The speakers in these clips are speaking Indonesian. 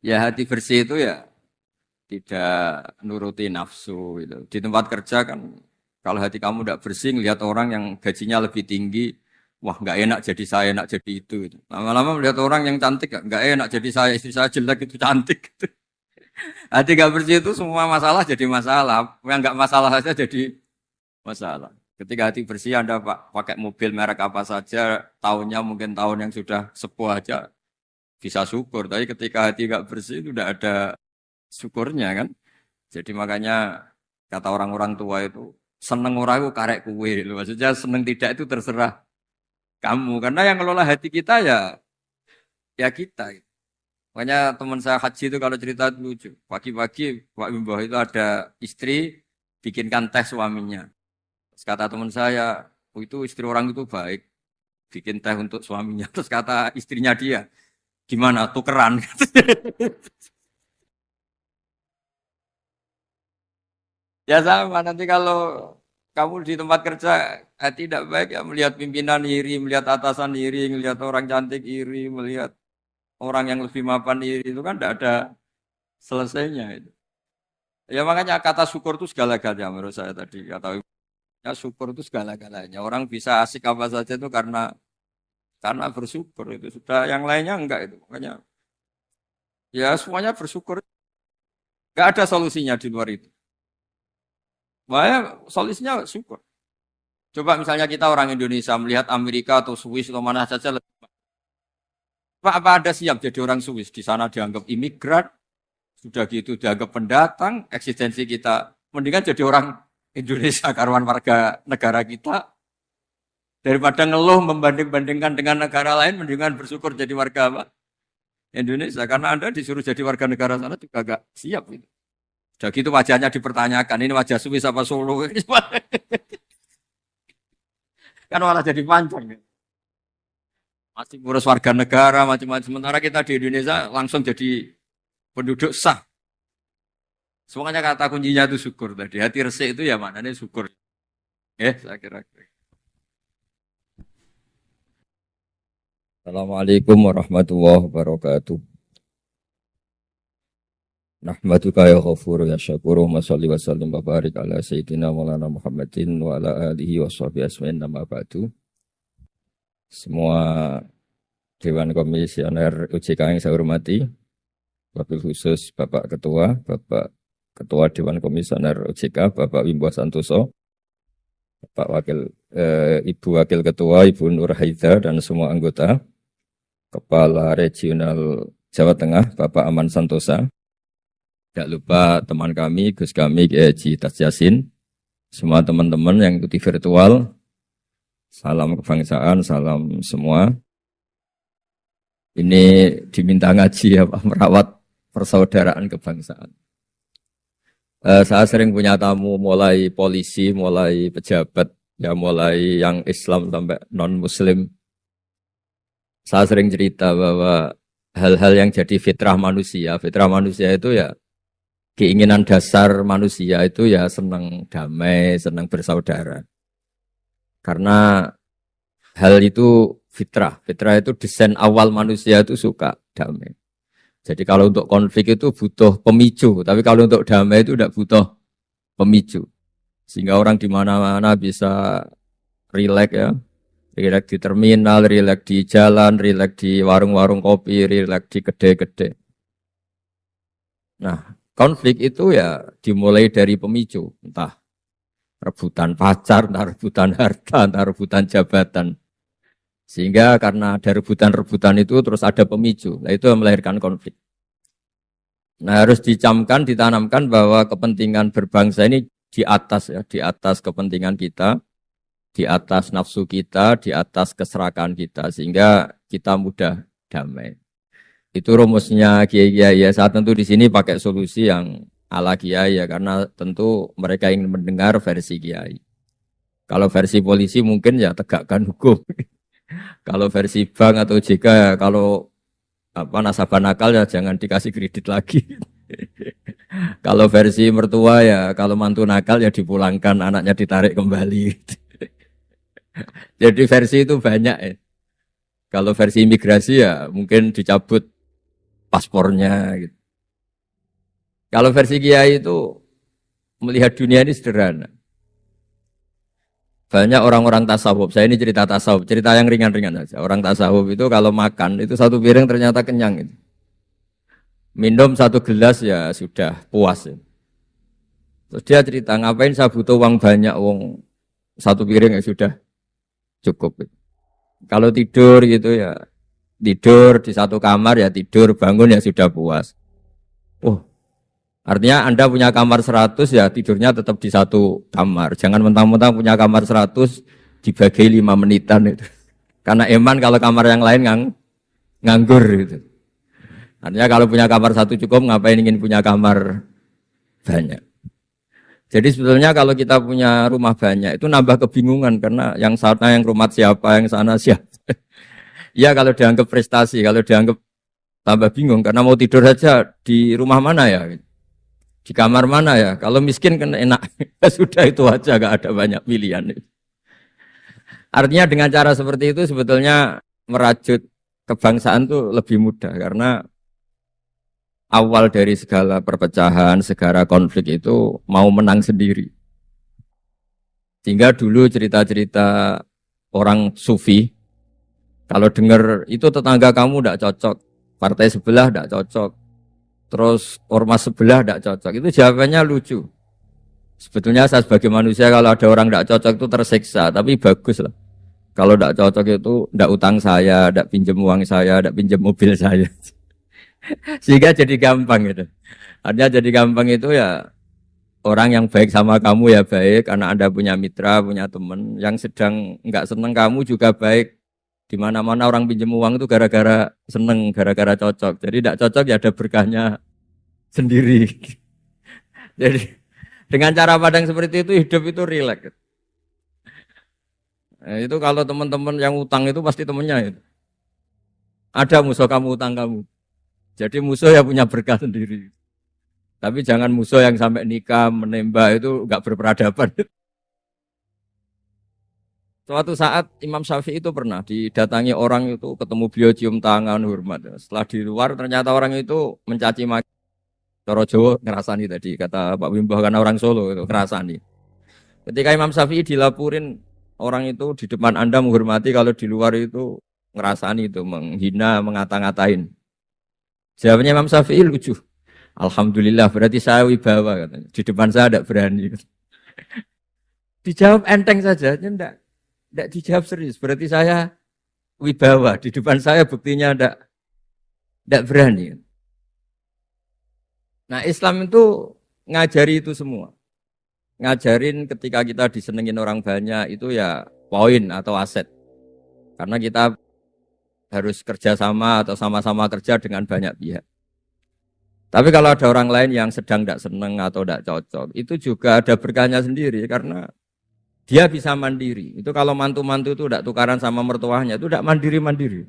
Ya hati bersih itu ya tidak nuruti nafsu gitu. Di tempat kerja kan kalau hati kamu tidak bersih, ngelihat orang yang gajinya lebih tinggi, wah nggak enak jadi saya, enak jadi itu. Gitu. Lama-lama melihat orang yang cantik, nggak enak jadi saya, istri saya jelek itu cantik. Gitu. Hati nggak bersih itu semua masalah jadi masalah, yang nggak masalah saja jadi masalah. Ketika hati bersih Anda pakai mobil merek apa saja, tahunnya mungkin tahun yang sudah sepuh aja, bisa syukur. Tapi ketika hati nggak bersih itu tidak ada syukurnya kan. Jadi makanya kata orang-orang tua itu seneng orang itu karek kue. Gitu. Maksudnya seneng tidak itu terserah kamu. Karena yang ngelola hati kita ya kita. Gitu. Makanya teman saya haji itu kalau cerita itu lucu. Pagi-pagi Pak Wimbo itu ada istri bikinkan teh suaminya. Terus kata teman saya, oh, itu istri orang itu baik. Bikin teh untuk suaminya. Terus kata istrinya dia, gimana tukeran? Ya sama, nanti kalau kamu di tempat kerja tidak baik ya melihat pimpinan iri, melihat atasan iri, melihat orang cantik iri, melihat orang yang lebih mapan iri itu kan tidak ada selesainya itu. Ya makanya kata syukur itu segala-galanya menurut saya tadi kata ya syukur itu segala-galanya. Orang bisa asik apa saja itu karena bersyukur itu sudah yang lainnya enggak itu. Makanya ya semuanya bersyukur. Enggak ada solusinya di luar itu. Makanya solusinya syukur. Coba misalnya kita orang Indonesia melihat Amerika atau Swiss atau mana saja, apa ada siap jadi orang Swiss? Di sana dianggap imigran, sudah gitu dianggap pendatang, eksistensi kita. Mendingan jadi orang Indonesia, karuan warga negara kita, daripada ngeluh membanding-bandingkan dengan negara lain, mendingan bersyukur jadi warga apa? Indonesia. Karena Anda disuruh jadi warga negara sana juga agak siap. Gitu. Sudah gitu wajahnya dipertanyakan, ini wajah Swiss apa Solo? Kan malah jadi panjang. Gitu. Masih ngurus warga negara macam-macam. Sementara kita di Indonesia langsung jadi penduduk sah. Semuanya kata kuncinya itu syukur tadi. Hati resik itu ya maknanya syukur. Saya kira. Assalamualaikum warahmatullahi wabarakatuh. Nahmaduka ya ghafuru ya syakuru wa salli wa sallim wa barik ala sayyidina maulana Muhammadin wa ala alihi wa sahbihi asmain nama ba'du. Semua Dewan Komisioner OJK yang saya hormati, wabil khusus Bapak Ketua, Bapak Ketua Dewan Komisioner OJK, Bapak Wimbo Santoso, Bapak Ibu Wakil Ketua, Ibu Nur Haida, dan semua anggota, Kepala Regional Jawa Tengah, Bapak Aman Santosa, tidak lupa teman kami, Gus kami, Kiai Haji Tas Yasin, semua teman-teman yang ikuti virtual, salam kebangsaan, salam semua. Ini diminta ngaji ya Pak, merawat persaudaraan kebangsaan. Saya sering punya tamu mulai polisi, mulai pejabat, ya mulai yang Islam sampai non-Muslim. Saya sering cerita bahwa hal-hal yang jadi fitrah manusia itu ya keinginan dasar manusia itu ya senang damai, senang bersaudara. Karena hal itu fitrah itu desain awal manusia itu suka damai. Jadi kalau untuk konflik itu butuh pemicu, tapi kalau untuk damai itu tidak butuh pemicu. Sehingga orang di mana-mana bisa rileks ya. Rileks di terminal, rileks di jalan, rileks di warung-warung kopi, rileks di kedai-kedai. Nah, konflik itu ya dimulai dari pemicu. Entah rebutan pacar, entah rebutan harta, entah rebutan jabatan. Sehingga karena ada rebutan-rebutan itu terus ada pemicu. Nah itu yang melahirkan konflik. Nah harus dicamkan, ditanamkan bahwa kepentingan berbangsa ini di atas ya, di atas kepentingan kita, di atas nafsu kita, di atas keserakahan kita. Sehingga kita mudah damai. Itu rumusnya kiai-kiai ya. Saat tentu di sini pakai solusi yang ala kiai ya. Karena tentu mereka ingin mendengar versi kiai. Kalau versi polisi mungkin ya tegakkan hukum. Kalau versi bank atau JK ya kalau nasabah nakal ya jangan dikasih kredit lagi. Kalau versi mertua ya kalau mantu nakal ya dipulangkan anaknya ditarik kembali. Jadi versi itu banyak ya. Kalau versi imigrasi ya mungkin dicabut paspornya gitu. Kalau versi Kiai itu melihat dunia ini sederhana. Banyak orang-orang tasawuf, saya ini cerita tasawuf, cerita yang ringan-ringan saja. Orang tasawuf itu kalau makan, itu satu piring ternyata kenyang. Gitu. Minum satu gelas ya sudah puas. Ya. Terus dia cerita, ngapain saya butuh uang banyak, uang satu piring ya sudah cukup. Gitu. Kalau tidur gitu ya, tidur di satu kamar ya tidur, bangun ya sudah puas. Oh, artinya Anda punya kamar 100 ya tidurnya tetap di satu kamar. Jangan mentang-mentang punya kamar 100 dibagi 5 menitan itu. Karena eman kalau kamar yang lain nganggur gitu. Artinya kalau punya kamar 1 cukup, ngapain ingin punya kamar banyak. Jadi sebetulnya kalau kita punya rumah banyak itu nambah kebingungan karena yang sana yang rumah siapa, yang sana siapa. Ya kalau dianggap prestasi, kalau dianggap tambah bingung karena mau tidur saja di rumah mana ya. Di kamar mana ya? Kalau miskin kan enak. Sudah itu aja, gak ada banyak pilihan. Artinya dengan cara seperti itu sebetulnya merajut kebangsaan itu lebih mudah. Karena awal dari segala perpecahan, segala konflik itu mau menang sendiri. Sehingga dulu cerita-cerita orang sufi, kalau dengar itu tetangga kamu tidak cocok, partai sebelah tidak cocok, terus ormas sebelah tidak cocok. Itu jawabannya lucu. Sebetulnya saya sebagai manusia kalau ada orang tidak cocok itu tersiksa. Tapi bagus lah. Kalau tidak cocok itu tidak utang saya, tidak pinjam uang saya, tidak pinjam mobil saya. Sehingga jadi gampang gitu. Artinya jadi gampang itu ya orang yang baik sama kamu ya baik. Karena Anda punya mitra, punya teman. Yang sedang nggak seneng kamu juga baik. Di mana-mana orang pinjam uang itu gara-gara seneng, gara-gara cocok. Jadi tidak cocok ya ada berkahnya sendiri. Jadi dengan cara pandang seperti itu hidup itu rileks. Nah, itu kalau teman-teman yang utang itu pasti temennya itu. Ada musuh kamu utang kamu. Jadi musuh ya punya berkah sendiri. Tapi jangan musuh yang sampai nikah, menembak itu enggak berperadaban. Suatu saat Imam Syafi'i itu pernah didatangi orang itu, ketemu beliau cium tangan, hormat. Setelah di luar ternyata orang itu mencaci maki. Cara Jawa ngerasani tadi, kata Pak Wimbo karena orang Solo itu ngerasani. Ketika Imam Syafi'i dilaporin orang itu di depan Anda menghormati, kalau di luar itu ngerasani itu, menghina, mengata-ngatain. Jawabnya Imam Syafi'i lucu. Alhamdulillah, berarti saya wibawa katanya. Di depan saya tidak berani. Dijawab enteng saja, tidak dijawab serius. Berarti saya wibawa. Di depan saya buktinya tidak berani. Nah Islam itu ngajari itu semua. Ngajarin ketika kita disenengin orang banyak itu ya poin atau aset. Karena kita harus kerjasama atau sama-sama kerja dengan banyak pihak. Tapi kalau ada orang lain yang sedang tidak senang atau tidak cocok, itu juga ada berkahnya sendiri karena dia bisa mandiri. Itu kalau mantu-mantu itu tidak tukaran sama mertuanya, itu tidak mandiri-mandiri.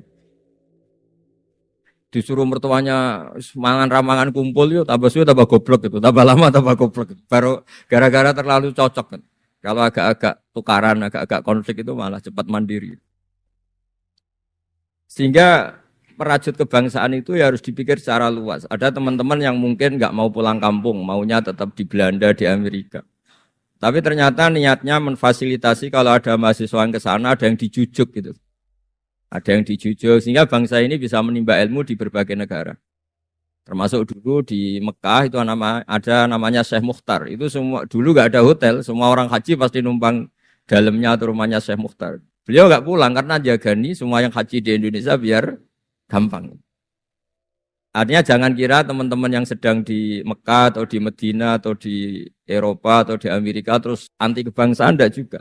Disuruh mertuanya mangan ramangan kumpul yuk, tambah suwe tambah goblok gitu, tambah lama tambah goblok. Baru gara-gara terlalu cocok kan. Kalau agak-agak tukaran, agak-agak konflik itu malah cepat mandiri. Sehingga merajut kebangsaan itu ya harus dipikir secara luas. Ada teman-teman yang mungkin nggak mau pulang kampung, maunya tetap di Belanda, di Amerika. Tapi ternyata niatnya menfasilitasi kalau ada mahasiswa yang ke sana, ada yang dijujuk gitu. Ada yang dijujuk, sehingga bangsa ini bisa menimba ilmu di berbagai negara. Termasuk dulu di Mekah itu ada namanya Syekh Mukhtar. Itu semua dulu nggak ada hotel, semua orang haji pasti numpang dalamnya atau rumahnya Syekh Mukhtar. Beliau nggak pulang karena jagani semua yang haji di Indonesia biar gampang. Artinya jangan kira teman-teman yang sedang di Mekah atau di Medina atau di Eropa atau di Amerika terus anti kebangsaan, enggak juga.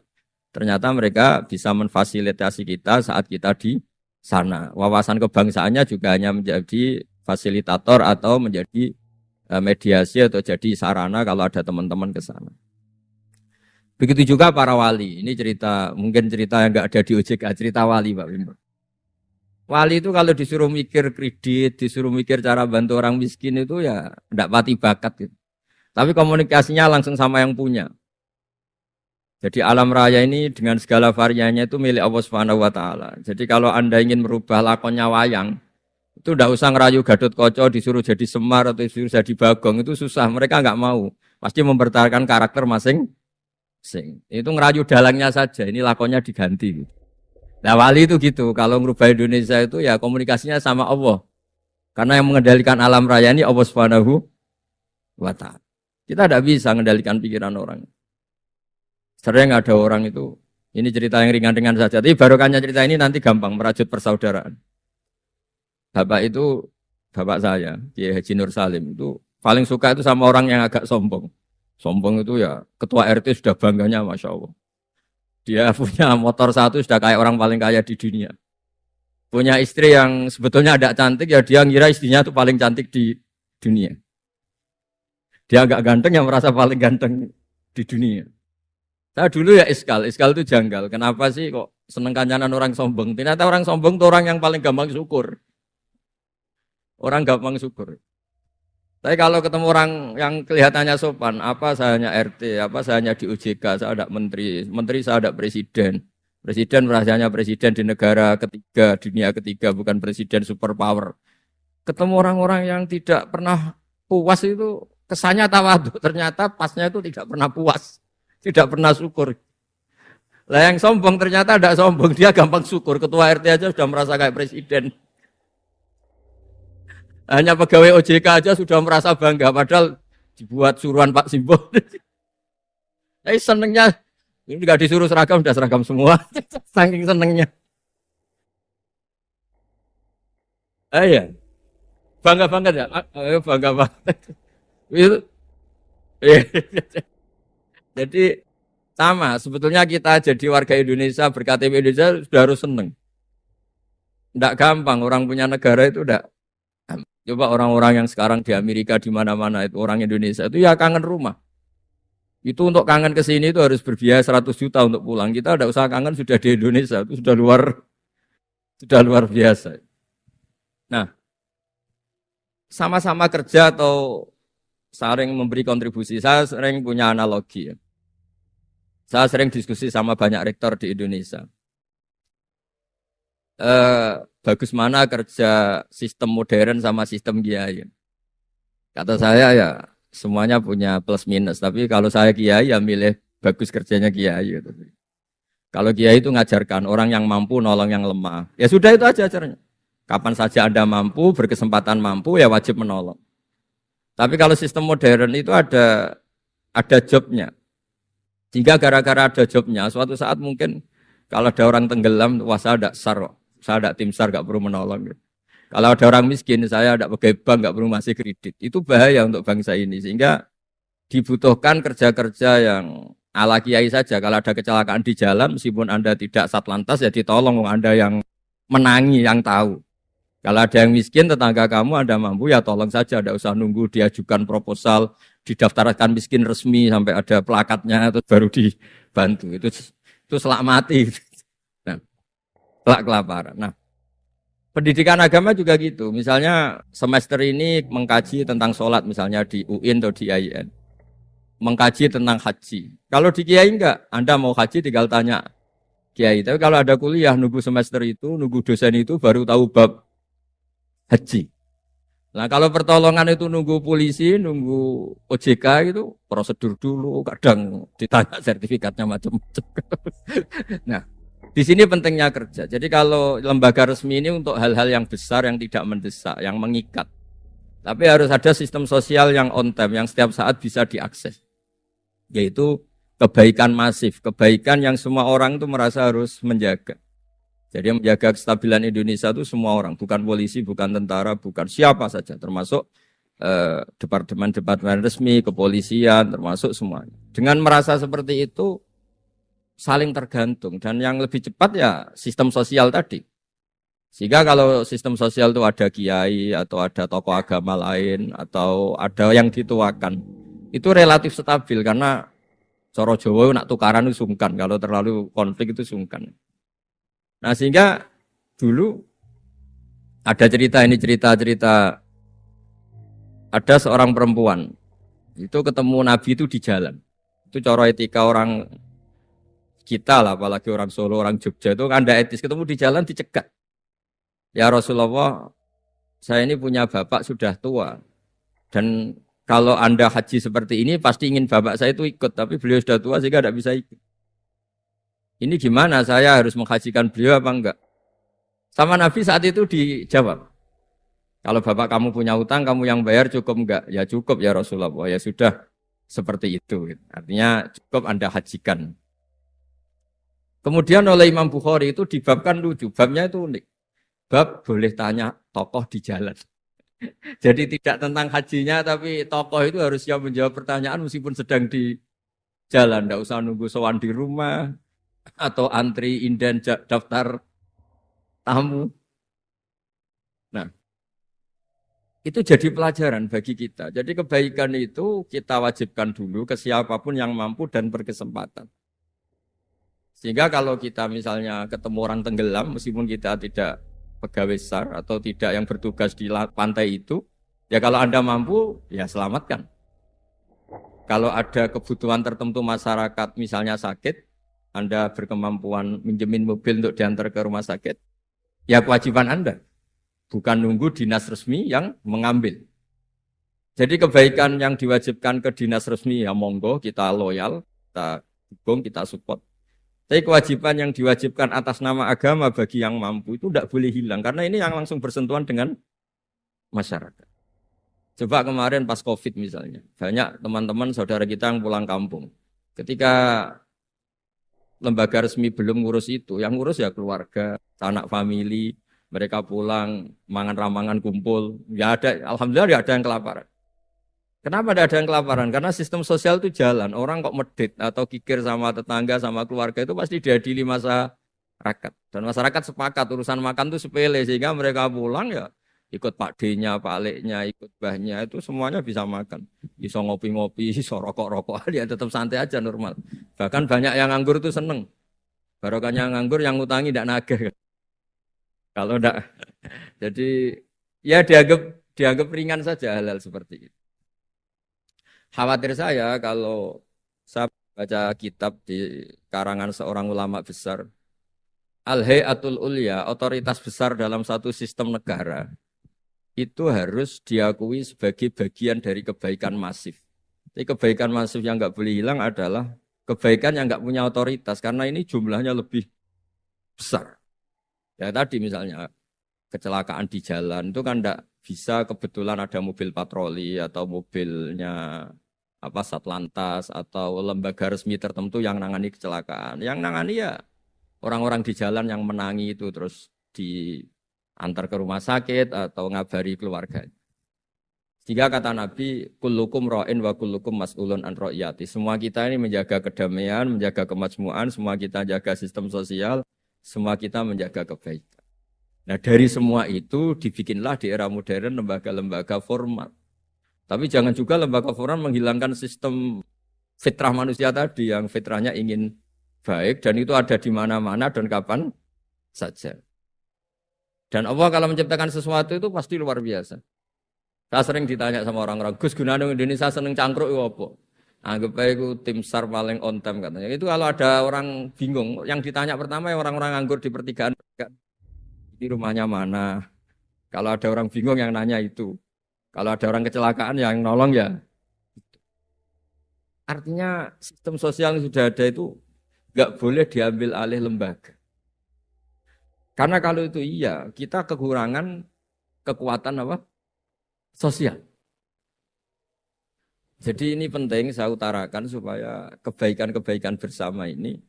Ternyata mereka bisa memfasilitasi kita saat kita di sana. Wawasan kebangsaannya juga hanya menjadi fasilitator atau menjadi mediasi atau jadi sarana kalau ada teman-teman ke sana. Begitu juga para wali. Ini cerita, mungkin cerita yang enggak ada di OJK, cerita wali Pak Wimbo. Wali itu kalau disuruh mikir kredit, disuruh mikir cara bantu orang miskin itu ya enggak pati bakat gitu. Tapi komunikasinya langsung sama yang punya. Jadi alam raya ini dengan segala variannya itu milik Allah Subhanahu wa taala. Jadi kalau Anda ingin merubah lakonnya wayang, Itu ndak usah ngerayu Gatotkaca disuruh jadi Semar atau disuruh jadi Bagong itu susah. Mereka nggak mau. Pasti mempertahankan karakter masing-masing. Itu ngerayu dalangnya saja. Ini lakonnya diganti. Nah wali itu gitu. Kalau ngerubah Indonesia itu ya komunikasinya sama Allah. Karena yang mengendalikan alam raya ini Allah Subhanahu wa Ta'ala. Kita tidak bisa mengendalikan pikiran orang. Sering ada orang itu, ini cerita yang ringan-ringan saja. Tapi barokahnya cerita ini nanti gampang merajut persaudaraan. Bapak itu, bapak saya, Kiai Haji Nur Salim, itu paling suka itu sama orang yang agak sombong. Sombong itu ya, ketua RT sudah bangganya Masya Allah. Dia punya motor satu sudah kayak orang paling kaya di dunia. Punya istri yang sebetulnya ada cantik, ya dia ngira istrinya itu paling cantik di dunia. Dia agak ganteng yang merasa paling ganteng di dunia. Saya dulu ya iskal itu janggal. Kenapa sih kok seneng kancanan orang sombong? Ternyata orang sombong itu orang yang paling gampang syukur. Orang gampang syukur. Tapi kalau ketemu orang yang kelihatannya sopan, apa saya hanya RT, apa saya hanya di OJK, saya ada menteri saya ada presiden. Presiden merasanya presiden di negara ketiga, dunia ketiga, bukan presiden superpower. Ketemu orang-orang yang tidak pernah puas itu kesannya tawadhu, ternyata pasnya itu tidak pernah puas, tidak pernah syukur. Lah yang sombong ternyata tidak sombong, dia gampang syukur. Ketua RT aja sudah merasa kayak presiden. Hanya pegawai OJK aja sudah merasa bangga, padahal dibuat suruhan Pak Simbo. Tapi senengnya, ini nggak disuruh seragam, sudah seragam semua. Saking senengnya. Ya, bangga banget ya. Bangga banget. Itu, jadi sama, sebetulnya kita jadi warga Indonesia, berKTP Indonesia sudah harus seneng. Tidak gampang, orang punya negara itu tidak. Coba orang-orang yang sekarang di Amerika di mana-mana itu orang Indonesia itu ya kangen rumah. Itu untuk kangen ke sini itu harus berbiaya 100 juta untuk pulang. Kita tidak usah kangen sudah di Indonesia, itu sudah luar biasa. Nah, sama-sama kerja atau sering memberi kontribusi. Saya sering punya analogi ya. Saya sering diskusi sama banyak rektor di Indonesia. Bagus mana kerja sistem modern sama sistem kiai. Kata saya ya semuanya punya plus minus. Tapi kalau saya kiai ya milih bagus kerjanya kiai. Gitu. Kalau kiai itu ngajarkan orang yang mampu nolong yang lemah. Ya sudah itu aja acaranya. Kapan saja Anda mampu, berkesempatan mampu ya wajib menolong. Tapi kalau sistem modern itu ada jobnya. Sehingga gara-gara ada jobnya, suatu saat mungkin kalau ada orang tenggelam, wah saya ada SAR, saya ada tim SAR gak perlu menolong. Kalau ada orang miskin, saya ada pegawai bank gak perlu masih kredit. Itu bahaya untuk bangsa ini. Sehingga dibutuhkan kerja-kerja yang ala kiai saja. Kalau ada kecelakaan di jalan, meskipun Anda tidak satlantas, ya ditolong Anda yang menangi, yang tahu. Kalau ada yang miskin, tetangga kamu Anda mampu, ya tolong saja. Tidak usah nunggu diajukan proposal, didaftarkan miskin resmi, sampai ada plakatnya, terus baru dibantu. Itu selak mati. Nah, selak kelaparan. Nah, pendidikan agama juga gitu. Misalnya semester ini mengkaji tentang sholat, misalnya di UIN atau di IAIN. Mengkaji tentang haji. Kalau di kiai enggak, Anda mau haji tinggal tanya kiai. Tapi kalau ada kuliah, nunggu semester itu, nunggu dosen itu, baru tahu bab haji. Nah kalau pertolongan itu nunggu polisi, nunggu OJK itu prosedur dulu, kadang ditanya sertifikatnya macam-macam. Nah, di sini pentingnya kerja. Jadi kalau lembaga resmi ini untuk hal-hal yang besar, yang tidak mendesak, yang mengikat. Tapi harus ada sistem sosial yang on time, yang setiap saat bisa diakses. Yaitu kebaikan masif, kebaikan yang semua orang itu merasa harus menjaga. Jadi yang menjaga kestabilan Indonesia itu semua orang, bukan polisi, bukan tentara, bukan siapa saja, termasuk departemen-departemen resmi, kepolisian, termasuk semuanya. Dengan merasa seperti itu, saling tergantung. Dan yang lebih cepat ya sistem sosial tadi. Sehingga kalau sistem sosial itu ada kiai, atau ada tokoh agama lain, atau ada yang dituakan, itu relatif stabil, karena coro Jawa nak tukaran itu sungkan, kalau terlalu konflik itu sungkan. Nah sehingga dulu ada cerita ada seorang perempuan itu ketemu Nabi itu di jalan. Itu cara etika orang kita lah, apalagi orang Solo, orang Jogja itu kan ada etis, ketemu di jalan dicegat. Ya Rasulullah, saya ini punya bapak sudah tua dan kalau Anda haji seperti ini pasti ingin bapak saya itu ikut, tapi beliau sudah tua sehingga tidak bisa ikut. Ini gimana saya harus menghajikan beliau apa enggak? Sama Nabi saat itu dijawab, kalau bapak kamu punya utang, kamu yang bayar cukup enggak? Ya cukup ya Rasulullah. Ya sudah seperti itu. Artinya cukup Anda hajikan. Kemudian oleh Imam Bukhari itu dibabkan lucu. Babnya itu unik. Bab boleh tanya tokoh di jalan. Jadi tidak tentang hajinya, tapi tokoh itu harus siap menjawab pertanyaan meskipun sedang di jalan. Tidak usah nunggu sowan di rumah atau antri inden daftar tamu. Nah, itu jadi pelajaran bagi kita. Jadi kebaikan itu kita wajibkan dulu ke siapapun yang mampu dan berkesempatan. Sehingga kalau kita misalnya ketemu orang tenggelam, meskipun kita tidak pegawai SAR atau tidak yang bertugas di pantai itu, ya kalau Anda mampu, ya selamatkan. Kalau ada kebutuhan tertentu masyarakat, misalnya sakit, Anda berkemampuan minjemin mobil untuk diantar ke rumah sakit, ya kewajiban Anda. Bukan nunggu dinas resmi yang mengambil. Jadi kebaikan yang diwajibkan ke dinas resmi, ya monggo, kita loyal, kita dukung, kita support. Tapi kewajiban yang diwajibkan atas nama agama bagi yang mampu itu tidak boleh hilang. Karena ini yang langsung bersentuhan dengan masyarakat. Coba kemarin pas COVID misalnya. Banyak teman-teman saudara kita yang pulang kampung. Ketika lembaga resmi belum ngurus itu, yang ngurus ya keluarga, anak famili, mereka pulang, mangan ramangan kumpul. Ya ada, alhamdulillah ya ada yang kelaparan. Kenapa tidak ada yang kelaparan? Karena sistem sosial itu jalan. Orang kok medit atau kikir sama tetangga, sama keluarga itu pasti diadili masyarakat. Dan masyarakat sepakat urusan makan itu sepele. Sehingga mereka pulang ya ikut Pak D-nya, Pak Leknya, ikut Mbahnya. Itu semuanya bisa makan. Bisa ngopi-ngopi, bisa rokok-rokok. Dia tetap santai aja normal. Bahkan banyak yang nganggur itu seneng. Barokahnya nganggur yang ngutangi tidak nagih. Kalau tidak. Jadi ya dianggap ringan saja hal-hal seperti itu. Khawatir saya kalau saya baca kitab di karangan seorang ulama besar, Al-Hayatul Ulya, otoritas besar dalam satu sistem negara, itu harus diakui sebagai bagian dari kebaikan masif. Jadi kebaikan masif yang nggak boleh hilang adalah kebaikan yang nggak punya otoritas, karena ini jumlahnya lebih besar. Ya tadi misalnya kecelakaan di jalan itu kan enggak bisa kebetulan ada mobil patroli atau mobilnya apa Satlantas atau lembaga resmi tertentu yang nangani kecelakaan. Yang nangani ya orang-orang di jalan yang menangi itu terus diantar ke rumah sakit atau ngabari keluarga. Jika kata Nabi, kullukum ra'in wa kullukum mas'ulun an ra'iyati. Semua kita ini menjaga kedamaian, menjaga kemajmuan, semua kita jaga sistem sosial, semua kita menjaga kebaikan. Nah dari semua itu dibikinlah di era modern lembaga-lembaga formal. Tapi jangan juga lembaga formal menghilangkan sistem fitrah manusia tadi yang fitrahnya ingin baik dan itu ada di mana-mana dan kapan saja. Dan Allah kalau menciptakan sesuatu itu pasti luar biasa. Saya sering ditanya sama orang-orang, Gus gunanya Indonesia seneng cangkruk itu apa? Anggap aja itu tim SAR paling on time katanya. Itu kalau ada orang bingung, yang ditanya pertama yang orang-orang nganggur di pertigaan. Ini rumahnya mana? Kalau ada orang bingung yang nanya itu. Kalau ada orang kecelakaan yang nolong ya. Artinya sistem sosial yang sudah ada itu nggak boleh diambil alih lembaga. Karena kalau itu iya, kita kekurangan kekuatan apa? Sosial. Jadi ini penting saya utarakan supaya kebaikan-kebaikan bersama ini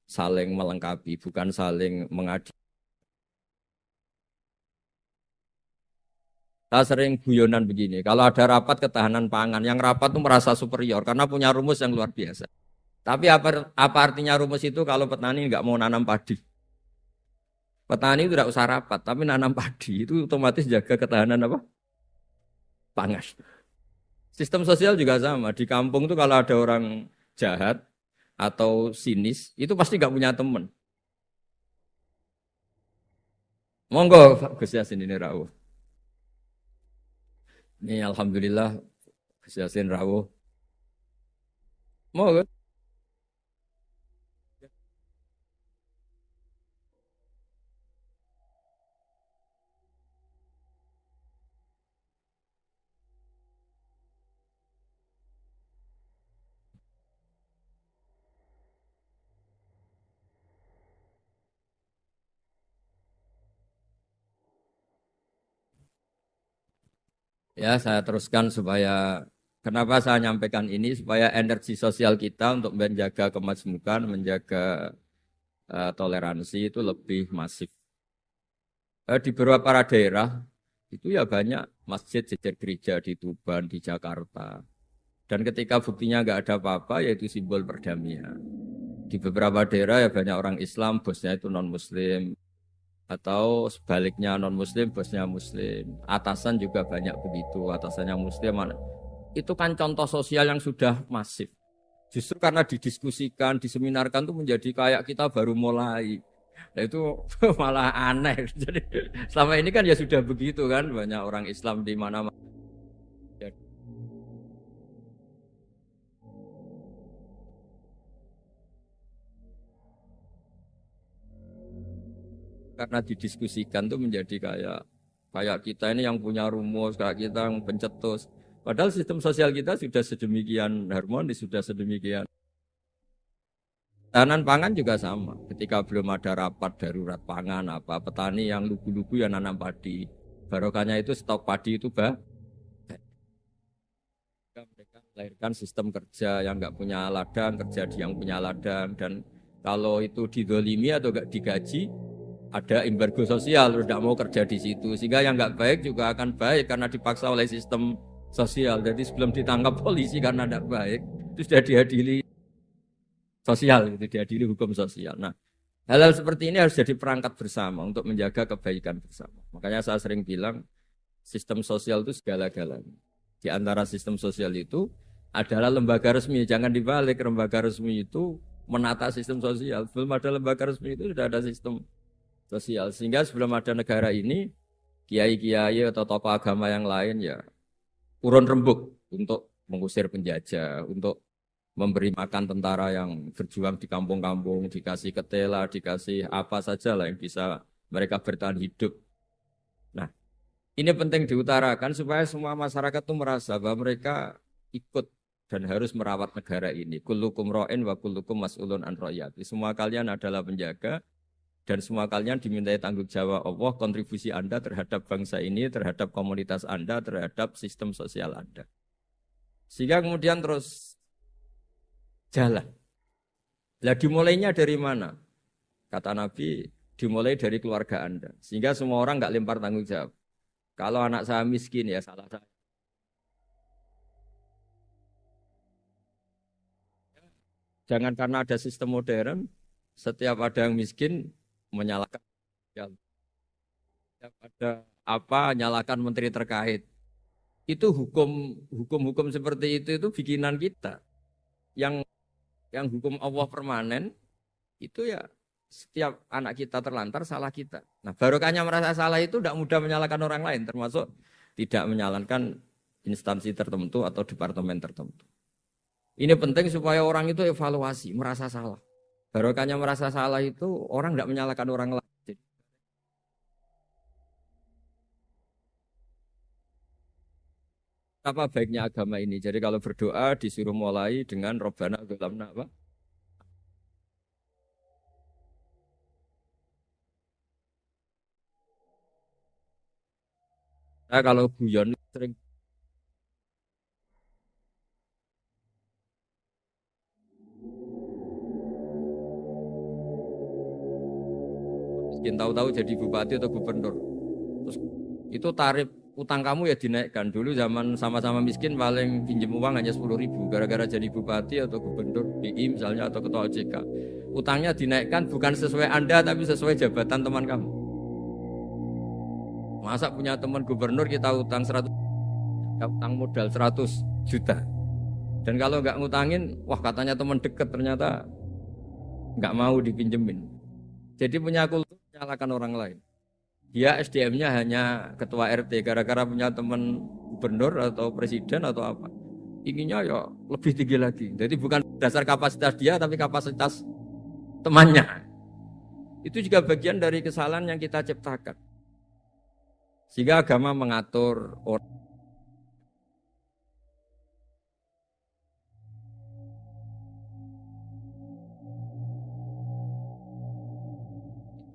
saling melengkapi, bukan saling mengadu. Saya sering guyonan begini, kalau ada rapat ketahanan pangan, yang rapat itu merasa superior karena punya rumus yang luar biasa. Tapi apa artinya rumus itu kalau petani nggak mau nanam padi? Petani itu tidak usah rapat, tapi nanam padi itu otomatis jaga ketahanan apa? Pangan. Sistem sosial juga sama. Di kampung itu kalau ada orang jahat atau sinis, itu pasti nggak punya teman. Monggo Gus Yasin ini rawuh. Ini alhamdulillah Gus Yasin rawuh. Monggo. Ya, saya teruskan supaya kenapa saya nyampaikan ini supaya energi sosial kita untuk menjaga kemajmukan, menjaga toleransi itu lebih masif. Di beberapa daerah itu ya banyak masjid jejer gereja di Tuban, di Jakarta. Dan ketika buktinya nggak ada apa-apa, yaitu simbol perdamaian. Di beberapa daerah ya banyak orang Islam, bosnya itu non-Muslim. Atau sebaliknya non-Muslim, bosnya Muslim. Atasan juga banyak begitu, atasannya Muslim. Itu kan contoh sosial yang sudah masif. Justru karena didiskusikan, diseminarkan itu menjadi kayak kita baru mulai. Nah itu malah aneh. Jadi selama ini kan ya sudah begitu kan, banyak orang Islam di mana-mana. Karena didiskusikan tuh menjadi kayak kayak kita ini yang punya rumus, kayak kita yang pencetus. Padahal sistem sosial kita sudah sedemikian harmonis, sudah sedemikian. Tahanan pangan juga sama. Ketika belum ada rapat darurat pangan, apa petani yang lugu-lugu yang nanam padi. Barokahnya itu stok padi itu mereka melahirkan sistem kerja yang nggak punya ladang, kerja di yang punya ladang. Dan kalau itu didolimi atau nggak digaji, ada embargo sosial, terus tidak mau kerja di situ. Sehingga yang nggak baik juga akan baik karena dipaksa oleh sistem sosial. Jadi sebelum ditangkap polisi karena tidak baik, itu sudah diadili sosial, itu diadili hukum sosial. Nah, hal-hal seperti ini harus jadi perangkat bersama untuk menjaga kebaikan bersama. Makanya saya sering bilang sistem sosial itu segala-galanya. Di antara sistem sosial itu adalah lembaga resmi. Jangan dibalik, lembaga resmi itu menata sistem sosial. Belum ada lembaga resmi itu sudah ada sistem sosial. Sehingga sebelum ada negara ini, kiai-kiai atau tokoh agama yang lain ya urun rembuk untuk mengusir penjajah, untuk memberi makan tentara yang berjuang di kampung-kampung, dikasih ketela, dikasih apa saja lah yang bisa mereka bertahan hidup. Nah, ini penting diutarakan supaya semua masyarakat itu merasa bahwa mereka ikut dan harus merawat negara ini. Kullukum ra'in wa kullukum mas'ulun an ra'iyati. Semua kalian adalah penjaga dan semua kalian dimintai tanggung jawab Allah kontribusi Anda terhadap bangsa ini, terhadap komunitas Anda, terhadap sistem sosial Anda. Sehingga kemudian terus jalan. Lah dimulainya dari mana? Kata Nabi, dimulai dari keluarga Anda. Sehingga semua orang nggak lempar tanggung jawab. Kalau anak saya miskin ya salah saya. Jangan karena ada sistem modern, setiap ada yang miskin menyalahkan. Setiap ada apa nyalakan menteri terkait. Itu hukum-hukum seperti itu bikinan kita. Yang yang hukum Allah permanen itu ya setiap anak kita terlantar salah kita. Nah, barokahnya merasa salah itu tidak mudah menyalahkan orang lain, termasuk tidak menyalahkan instansi tertentu atau departemen tertentu. Ini penting supaya orang itu evaluasi, merasa salah. Barokahnya merasa salah itu orang tidak menyalahkan orang lain. Apa baiknya agama ini? Jadi kalau berdoa disuruh mulai dengan Robbana Dzolamna apa? Nah, kalau guyon sering miskin tahu-tahu jadi bupati atau gubernur. Terus itu tarif utang kamu ya dinaikkan. Dulu zaman sama-sama miskin paling pinjam uang hanya 10.000. Gara-gara jadi bupati atau gubernur BI misalnya atau ketua OJK. Utangnya dinaikkan bukan sesuai Anda tapi sesuai jabatan teman kamu. Masa punya teman gubernur kita utang 100, utang modal 100 juta. Dan kalau nggak ngutangin, wah katanya teman deket ternyata nggak mau dipinjemin. Jadi punya kultur menyalahkan orang lain. Dia SDM-nya hanya ketua RT gara-gara punya teman gubernur atau presiden atau apa. Inginnya ya lebih tinggi lagi. Jadi bukan dasar kapasitas dia tapi kapasitas temannya. Itu juga bagian dari kesalahan yang kita ciptakan. Sehingga agama mengatur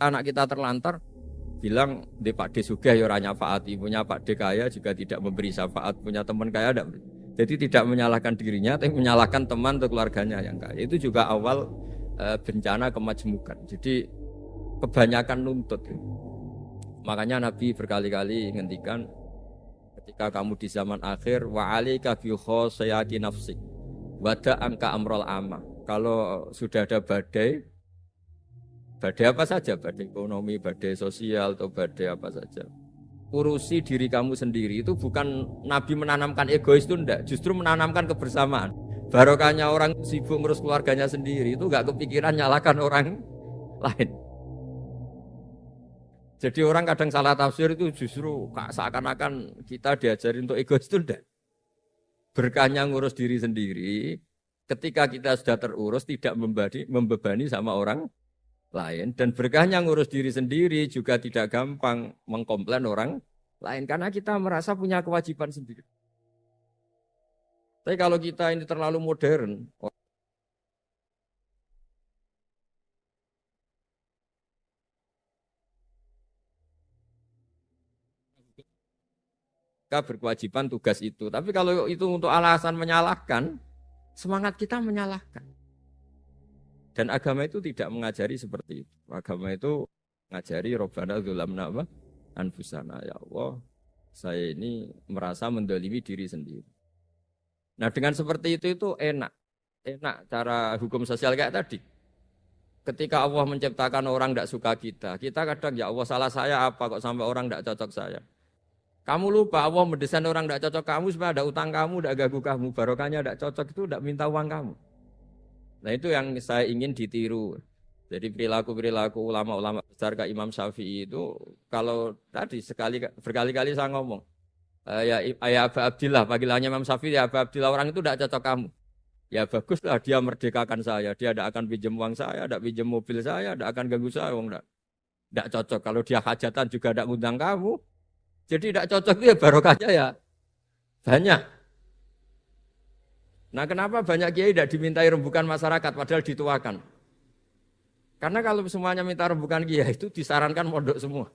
anak kita terlantar, bilang di Pak D Sugih ya ora nyafaati, punya Pak D kaya juga tidak memberi syafaat, punya teman kaya tidak. Jadi tidak menyalahkan dirinya, tapi menyalahkan teman atau keluarganya yang kaya. Itu juga awal bencana kemajmukan. Jadi kebanyakan nuntut. Makanya Nabi berkali-kali ngendikan ketika kamu di zaman akhir wa alika bi khosayati nafsik wada angka amrol ama. Kalau sudah ada badai apa saja, badai ekonomi, badai sosial atau badai apa saja, urusi diri kamu sendiri. Itu bukan Nabi menanamkan egois, itu enggak, justru menanamkan kebersamaan. Barokahnya orang sibuk ngurus keluarganya sendiri itu enggak kepikiran nyalakan orang lain. Jadi orang kadang salah tafsir itu justru seakan-akan kita diajarin untuk egois, itu enggak. Berkahnya ngurus diri sendiri, ketika kita sudah terurus tidak membebani sama orang lain, dan berkahnya ngurus diri sendiri juga tidak gampang mengkomplain orang lain karena kita merasa punya kewajiban sendiri. Tapi kalau kita ini terlalu modern, kita berkewajiban tugas itu. Tapi kalau itu untuk alasan menyalahkan, semangat kita menyalahkan. Dan agama itu tidak mengajari seperti itu. Agama itu mengajari Rabbana dzulamna anfusana. Ya Allah, saya ini merasa mendolimi diri sendiri. Nah dengan seperti itu enak. Enak cara hukum sosial kayak tadi. Ketika Allah menciptakan orang tidak suka kita kadang ya Allah salah saya apa kok sampai orang tidak cocok saya. Kamu lupa Allah mendesain orang tidak cocok kamu supaya ada utang kamu, tidak ganggu kamu. Barokahnya tidak cocok itu tidak minta uang kamu. Nah itu yang saya ingin ditiru. Jadi perilaku-perilaku ulama-ulama besar kayak Imam Syafi'i itu kalau tadi berkali-kali saya ngomong ya Aba Abdillah, panggilannya Imam Syafi'i ya Aba Abdillah, orang itu tidak cocok kamu. Ya baguslah dia merdekakan saya, dia tidak akan pinjam uang saya, tidak pinjam mobil saya, tidak akan ganggu saya, tidak cocok. Kalau dia hajatan juga tidak ngundang kamu, jadi tidak cocok itu ya barokahnya ya banyak. Nah kenapa banyak kiai tidak dimintai rembukan masyarakat padahal dituakan? Karena kalau semuanya minta rembukan kiai itu disarankan mondok semua.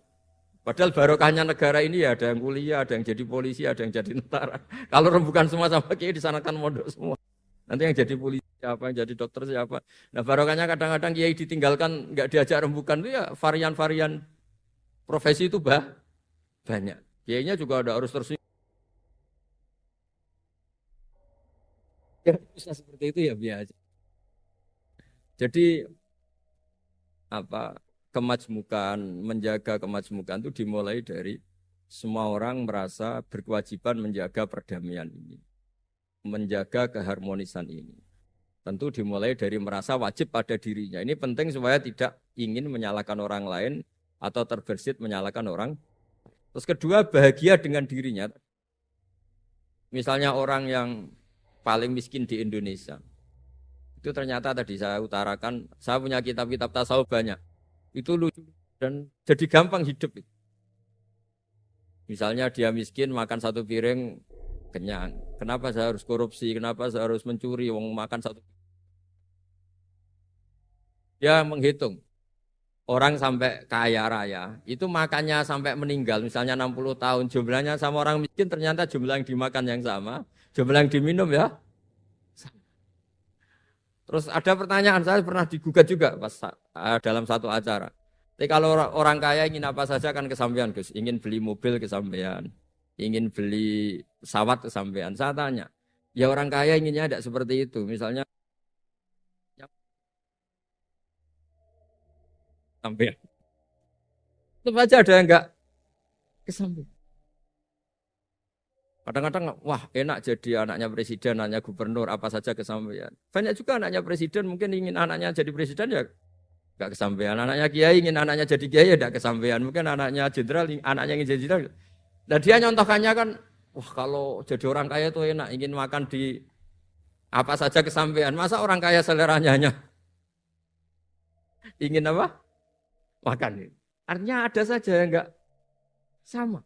Padahal barokahnya negara ini ya ada yang kuliah, ada yang jadi polisi, ada yang jadi tentara. Kalau rembukan semua sama kiai disarankan mondok semua. Nanti yang jadi polisi siapa, yang jadi dokter siapa. Nah barokahnya kadang-kadang kiai ditinggalkan, nggak diajak rembukan itu ya varian-varian profesi itu banyak. Kiainya juga ada harus terus. Ya bisa seperti itu ya biasa. Jadi apa kemajmukan, menjaga kemajmukan itu dimulai dari semua orang merasa berkewajiban menjaga perdamaian ini, menjaga keharmonisan ini. Tentu dimulai dari merasa wajib pada dirinya. Ini penting supaya tidak ingin menyalahkan orang lain atau terbersit menyalahkan orang. Terus kedua bahagia dengan dirinya. Misalnya orang yang paling miskin di Indonesia. Itu ternyata tadi saya utarakan, saya punya kitab-kitab tasawuf banyak. Itu lucu dan jadi gampang hidup. Misalnya dia miskin makan satu piring kenyang. Kenapa saya harus korupsi? Kenapa saya harus mencuri? Wong makan satu. Dia menghitung. Orang sampai kaya raya, itu makannya sampai meninggal, misalnya 60 tahun, jumlahnya sama orang miskin ternyata jumlah yang dimakan yang sama, jumlah yang diminum ya. Terus ada pertanyaan, saya pernah digugat juga pas dalam satu acara. Tapi kalau orang kaya ingin apa saja kan kesampaian, Gus. Ingin beli mobil kesampaian, ingin beli pesawat kesampaian. Saya tanya, ya orang kaya inginnya tidak seperti itu. Misalnya, sampai tetap aja ada yang enggak kesampaian. Kadang-kadang, wah enak jadi anaknya presiden, anaknya gubernur, apa saja kesampaian. Banyak juga anaknya presiden mungkin ingin anaknya jadi presiden ya enggak kesampaian. Anaknya kiai ingin anaknya jadi kiai ya enggak kesampaian. Mungkin anaknya jenderal, anaknya ingin jadi jenderal. Nah dia nyontohkannya kan, wah kalau jadi orang kaya itu enak, ingin makan di apa saja kesampaian. Masa orang kaya seleranya hanya ingin apa? Makan. Artinya ada saja yang enggak sama.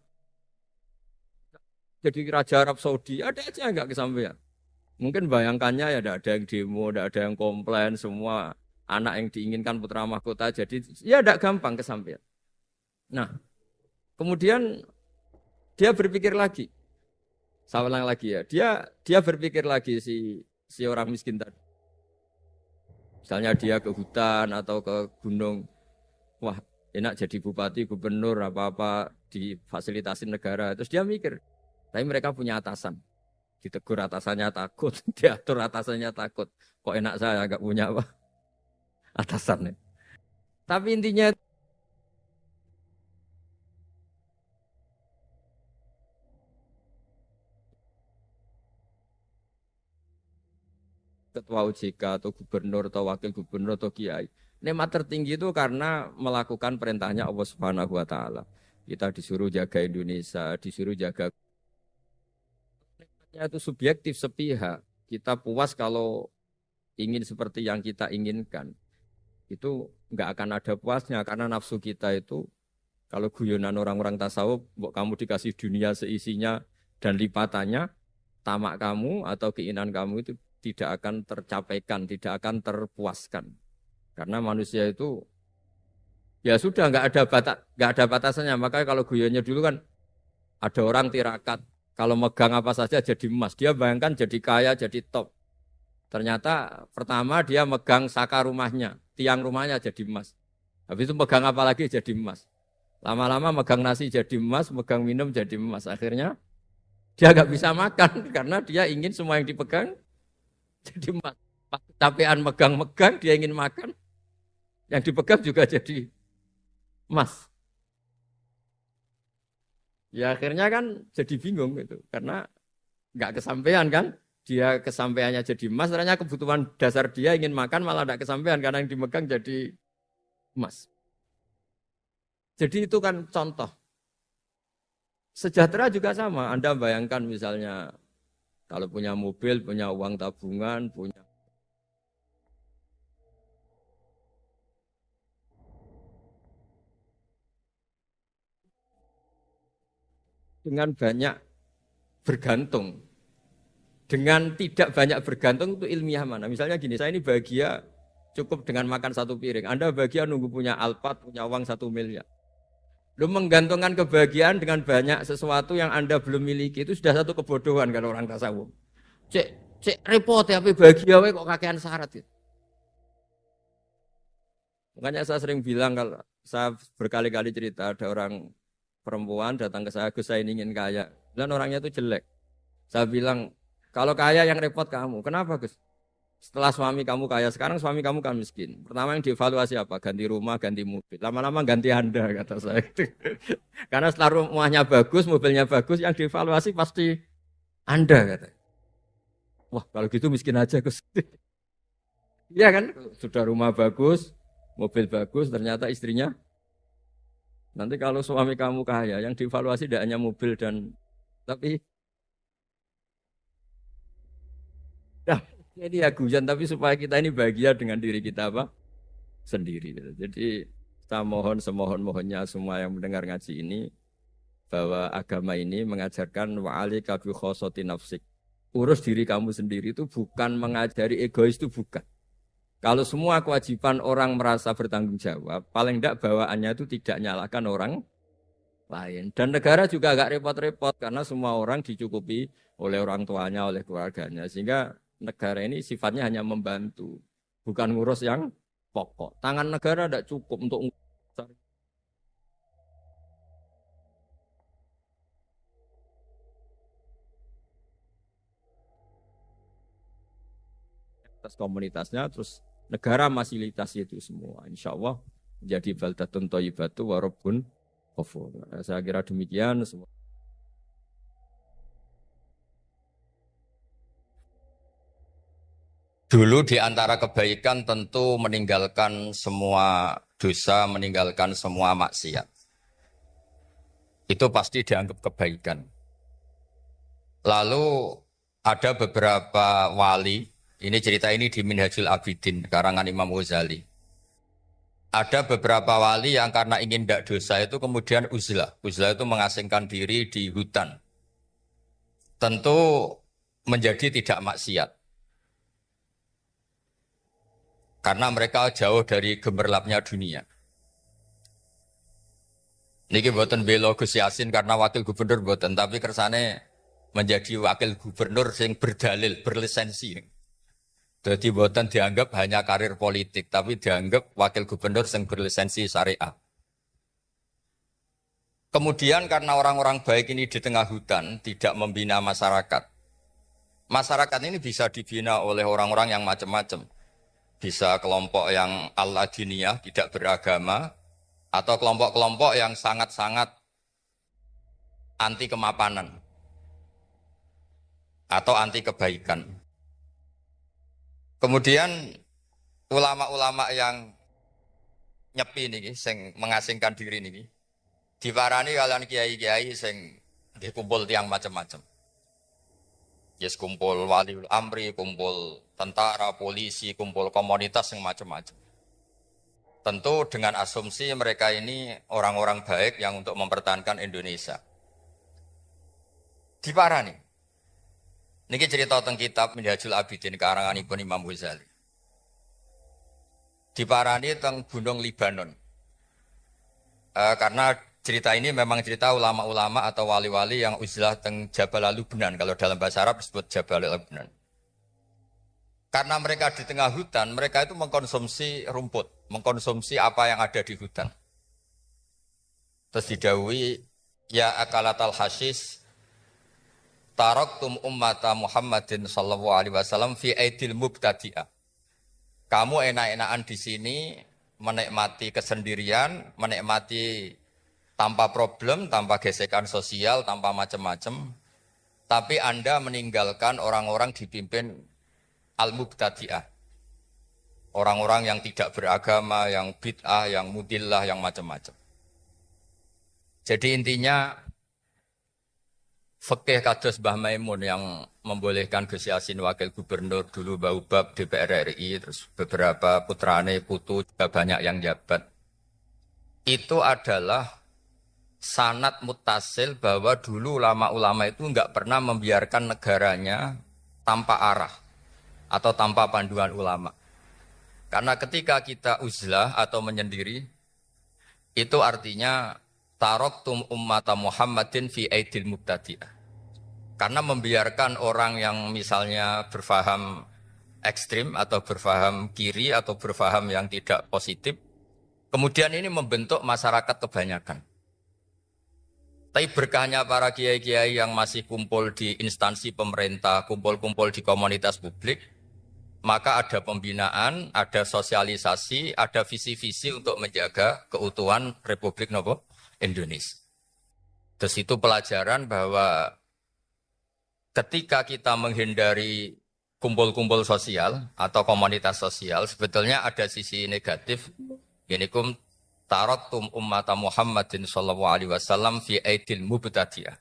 Jadi Raja Arab Saudi, ada aja yang enggak kesampaian. Mungkin bayangkannya ya ada yang demo, ada yang komplain, semua anak yang diinginkan putra mahkota. Jadi ya enggak gampang kesampaian. Nah, Kemudian dia berpikir lagi. Saya ulang lagi ya. Dia berpikir lagi si orang miskin tadi. Misalnya dia ke hutan atau ke gunung. Wah, enak jadi bupati, gubernur, apa-apa difasilitasin negara. Terus dia mikir, tapi mereka punya atasan. Ditegur atasannya takut, diatur atasannya takut. Kok enak saya nggak punya apa atasannya. Tapi intinya ketua OJK atau gubernur atau wakil gubernur atau kiai. Nikmat tertinggi itu karena melakukan perintahnya Allah Subhanahu wa taala. Kita disuruh jaga Indonesia, disuruh jaga nikmatnya itu subjektif sepihak. Kita puas kalau ingin seperti yang kita inginkan. Itu nggak akan ada puasnya karena nafsu kita itu kalau guyonan orang-orang tasawuf, kamu dikasih dunia seisinya dan lipatannya, tamak kamu atau keinginan kamu itu tidak akan tercapaikan, tidak akan terpuaskan. Karena manusia itu ya sudah nggak ada batasannya. Makanya kalau guyonnya dulu kan ada orang tirakat, kalau megang apa saja jadi emas. Dia bayangkan jadi kaya, jadi top. Ternyata pertama dia megang saka rumahnya, tiang rumahnya jadi emas. Habis itu megang apa lagi jadi emas. Lama-lama megang nasi jadi emas, megang minum jadi emas. Akhirnya dia nggak bisa makan karena dia ingin semua yang dipegang jadi emas. Capean megang-megang, dia ingin makan. Yang dipegang juga jadi emas. Ya akhirnya kan jadi bingung gitu. Karena nggak kesampaian kan. Dia kesampaiannya jadi emas, ternyata kebutuhan dasar dia ingin makan malah tidak kesampaian karena yang dimegang jadi emas. Jadi itu kan contoh. Sejahtera juga sama. Anda bayangkan misalnya kalau punya mobil, punya uang tabungan, punya dengan banyak bergantung. Dengan tidak banyak bergantung itu ilmiah mana? Misalnya gini, saya ini bahagia cukup dengan makan satu piring. Anda bahagia nunggu punya Alphard, punya uang 1 miliar. Lu menggantungkan kebahagiaan dengan banyak sesuatu yang Anda belum miliki itu sudah satu kebodohan kalau orang tasawuf. Cek repot ya, tapi bahagia we kok kakean syarat gitu. Makanya saya sering bilang kalau saya berkali-kali cerita ada orang perempuan datang ke saya, Gus saya ingin kaya. Dan orangnya itu jelek. Saya bilang, kalau kaya yang repot kamu. Kenapa Gus? Setelah suami kamu kaya, sekarang suami kamu kan miskin. Pertama yang dievaluasi apa? Ganti rumah, ganti mobil. Lama-lama ganti Anda, kata saya. Karena setelah rumahnya bagus, mobilnya bagus, yang dievaluasi pasti Anda, kata. Wah, kalau gitu miskin aja Gus. Iya kan? Sudah rumah bagus, mobil bagus, ternyata istrinya. Nanti kalau suami kamu kaya, yang dievaluasi tidak hanya mobil dan tapi nah, ini ya guyon tapi supaya kita ini bahagia dengan diri kita apa sendiri. Jadi saya mohon semohon-mohonnya semua yang mendengar ngaji ini bahwa agama ini mengajarkan wa'alika bi khossati nafsik. Urus diri kamu sendiri itu bukan mengajari egois itu bukan. Kalau semua kewajiban orang merasa bertanggung jawab, paling tidak bawaannya itu tidak nyalakan orang lain. Dan negara juga agak repot-repot karena semua orang dicukupi oleh orang tuanya, oleh keluarganya. Sehingga negara ini sifatnya hanya membantu, bukan ngurus yang pokok. Tangan negara tidak cukup untuk atas komunitasnya, terus negara fasilitasi itu semua. Insya Allah menjadi baldatun thayyibatu wa rabbun ghafur. Saya kira demikian semua. Dulu di antara kebaikan tentu meninggalkan semua dosa, meninggalkan semua maksiat. Itu pasti dianggap kebaikan. Lalu ada beberapa wali, ini cerita ini di Minhajul Abidin, karangan Imam Ghazali. Ada beberapa wali yang karena ingin tidak dosa itu kemudian uzlah. Uzlah itu mengasingkan diri di hutan. Tentu menjadi tidak maksiat. Karena mereka jauh dari gemerlapnya dunia. Niki boten bela Gus Yasin karena wakil gubernur boten, tapi kersane menjadi wakil gubernur sing berdalil, berlisensi. Jadi boten dianggap hanya karir politik, tapi dianggap wakil gubernur sing berlisensi syariah. Kemudian karena orang-orang baik ini di tengah hutan tidak membina masyarakat. Masyarakat ini bisa dibina oleh orang-orang yang macam-macam. Bisa kelompok yang al-adiniyah, tidak beragama, atau kelompok-kelompok yang sangat-sangat anti kemapanan atau anti kebaikan. Kemudian ulama-ulama yang nyepi niki, sing mengasingkan diri niki, diparani kalian kiai-kiai sing kumpul tiang macam-macam. Yes, kumpul waliul amri, kumpul tentara, polisi, kumpul komunitas yang macam-macam. Tentu dengan asumsi mereka ini orang-orang baik yang untuk mempertahankan Indonesia. Diparani. Niki cerita tentang kitab Minhajul Abidin karanganipun Imam Ghazali. Diparani tentang Gunung Libanon. Karena cerita ini memang cerita ulama-ulama atau wali-wali yang uzlah teng Jabal Lubnan. Kalau dalam bahasa Arab disebut Jabal Lubnan. Karena mereka di tengah hutan, mereka itu mengkonsumsi rumput, mengkonsumsi apa yang ada di hutan. Terus didhawuhi, ya akalatal hasis, taraktum ummata Muhammadin sallallahu alaihi wasallam fi aidil mubtadi'ah. Kamu enak-enakan di sini, menikmati kesendirian, menikmati tanpa problem, tanpa gesekan sosial, tanpa macam-macam. Tapi Anda meninggalkan orang-orang dipimpin al-mubtadi'ah. Orang-orang yang tidak beragama, yang bid'ah, yang mudillah, yang macam-macam. Jadi intinya fikih kados Mbah Maimun yang membolehkan Gus Yasin wakil gubernur dulu Baubab DPR RI, terus beberapa putrane putu juga banyak yang jabat. Itu adalah sanad muttasil bahwa dulu ulama-ulama itu enggak pernah membiarkan negaranya tanpa arah atau tanpa panduan ulama. Karena ketika kita uzlah atau menyendiri, itu artinya taraktum ummata Muhammadin fi aidil mubtadi'ah. Karena membiarkan orang yang misalnya berfaham ekstrim atau berfaham kiri atau berfaham yang tidak positif, kemudian ini membentuk masyarakat kebanyakan. Tapi berkahnya para kiai-kiai yang masih kumpul di instansi pemerintah, kumpul-kumpul di komunitas publik, maka ada pembinaan, ada sosialisasi, ada visi-visi untuk menjaga keutuhan Republik Indonesia. Terus itu pelajaran bahwa ketika kita menghindari kumpul-kumpul sosial atau komunitas sosial, sebetulnya ada sisi negatif. Yaitu taraktum ummata Muhammadin sallallahu alaihi wasallam fi aidil mubtadi'ah.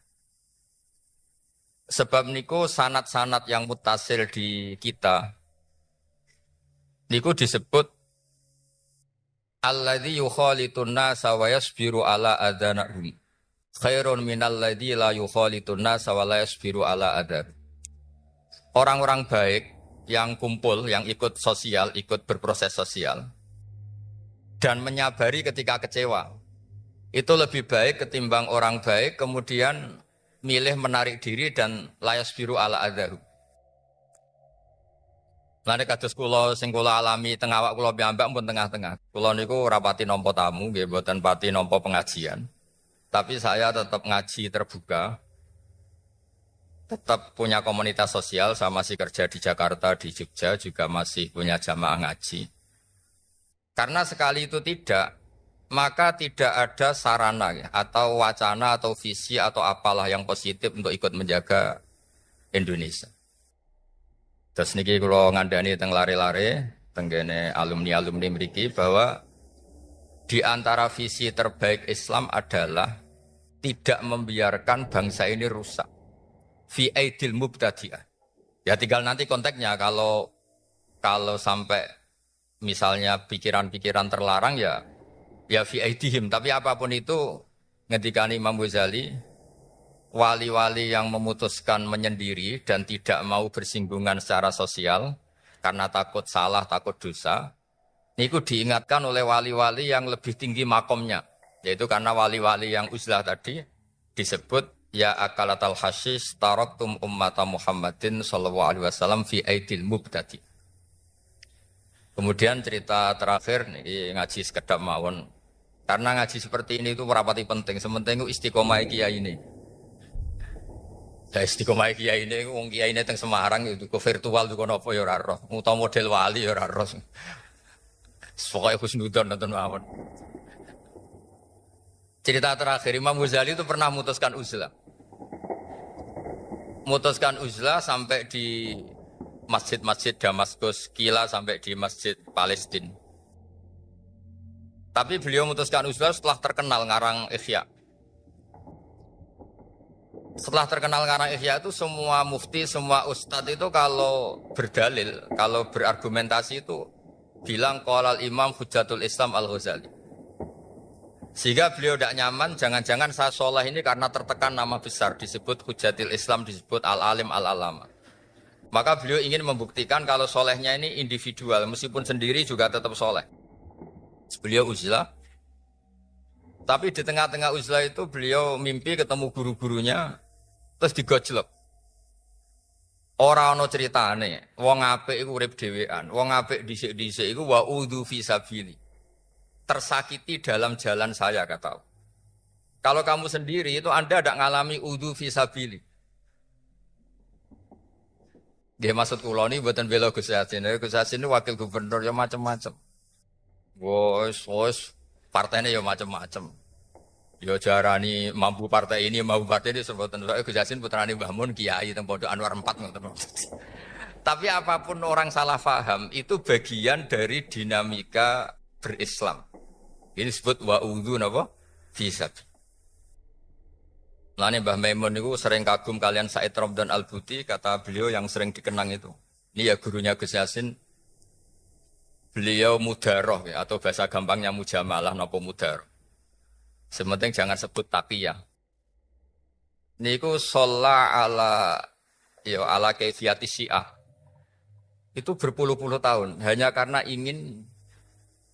Sebab niku sanad-sanad yang mutasil di kita niku disebut alladzi yukhalitun nasa wa yasbiru ala adhanahum khairun minalladzi la yukhalitun nasa wa la yasbiru ala adhan. Orang-orang baik yang kumpul, yang ikut sosial, ikut berproses sosial dan menyabari ketika kecewa, itu lebih baik ketimbang orang baik kemudian milih menarik diri dan la yasbiru ala adhan. Lane kados kula sing kula alami teng awak kula piyambak pun tengah-tengah. Kula niku rapati nampa tamu nggih mboten pati nampa pengajian. Tapi saya tetap ngaji terbuka. Tetap punya komunitas sosial, saya masih kerja di Jakarta, di Jogja juga masih punya jamaah ngaji. Karena sekali itu tidak, maka tidak ada sarana ya, atau wacana atau visi atau apalah yang positif untuk ikut menjaga Indonesia. Terus niki kula ngandani teng lare-lare tenggene alumni-alumni mriki bahwa di antara visi terbaik Islam adalah tidak membiarkan bangsa ini rusak. Fi aidil mubtadi'ah. Ya tinggal nanti konteksnya kalau sampai misalnya pikiran-pikiran terlarang ya fi aidihim, tapi apapun itu ngendikane Imam Ghazali, wali-wali yang memutuskan menyendiri dan tidak mau bersinggungan secara sosial karena takut salah, takut dosa, niku diingatkan oleh wali-wali yang lebih tinggi makomnya. Yaitu karena wali-wali yang uzlah tadi disebut ya akalatal hasis taraktum ummata Muhammadin sallallahu alaihi wasallam fi aidil mubtadi. Kemudian cerita terakhir nih ngaji sekedap mawon. Karena ngaji seperti ini itu merapati penting. Sementing itu istiqomah kiai ini. Ya istiqomah kiai ini, wong kiai ini teng Semarang itu ke virtual itu kono apa ya ora roh. Utawa model wali ya ora roh. Pokoke husnudon nonton mawon. Cerita terakhir Imam Ghazali itu pernah memutuskan uzlah. Memutuskan uzlah sampai di masjid-masjid Damaskus, Kila sampai di masjid Palestina. Tapi beliau memutuskan uzlah setelah terkenal ngarang Ihya. Setelah terkenal ngarang Ihya itu semua mufti, semua ustadz itu kalau berdalil, kalau berargumentasi itu bilang qalal Imam Hujjatul Islam Al-Ghazali. Sehingga beliau tidak nyaman, jangan-jangan saya soleh ini karena tertekan nama besar, disebut Hujjatul Islam, disebut Al-Alim Al-Alama. Maka beliau ingin membuktikan kalau solehnya ini individual, meskipun sendiri juga tetap soleh. Beliau uzlah, tapi di tengah-tengah uzlah itu beliau mimpi ketemu guru-gurunya, terus digojlok. Ora ana ceritane, wong apik iku urip dhewean, wong apik dhisik-dhisik iku wa udzu fi sabili. Tersakiti dalam jalan saya kata. Kalau kamu sendiri itu Anda tidak ngalami udzu fi sabili. Dia maksud kula ini buatan bela Gus Yassin. Gus Yassin ini wakil gubernur ya macam-macam. Wos partainya ya macam-macam. Ya jarani mampu partai ini sebutan Gus Yassin putrane Mbah Mun kiai teng Pondok Anwar 4 ngoten. Tapi apapun orang salah paham itu bagian dari dinamika berislam. Ini disebut wa'udhu napa? Fisab. Lani Mbah Maimun itu sering kagum kalian Said Ramdan Al-Buti, kata beliau yang sering dikenang itu. Ini ya gurunya Gus Yassin. Beliau mudaroh ya, atau bahasa gampangnya mujamalah napa mudaroh. Sementing jangan sebut taqiyah. Niku sholla ala kaifiyati syiah. Itu berpuluh-puluh tahun hanya karena ingin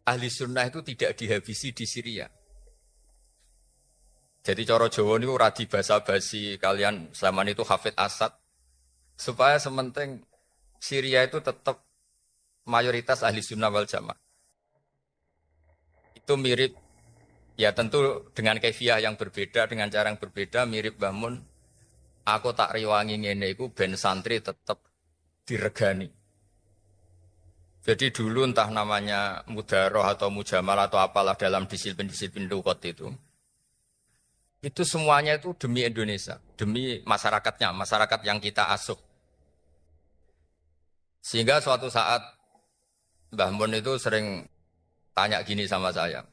ahli sunnah itu tidak dihabisi di Syria. Jadi cara Jawa niku radi basa-basi kalian zaman itu Hafid Asad supaya sementing Syria itu tetap mayoritas ahli sunnah wal jamaah. Itu mirip, ya tentu dengan kefiah yang berbeda, dengan cara yang berbeda, mirip Bamun. Aku tak riwangi ngene iku ben santri tetap diregani. Jadi dulu entah namanya mudaroh atau mujamal atau apalah dalam disiplin-disiplin lugat itu semuanya itu demi Indonesia, demi masyarakatnya, masyarakat yang kita asuh. Sehingga suatu saat Mbah Mun itu sering tanya gini sama saya.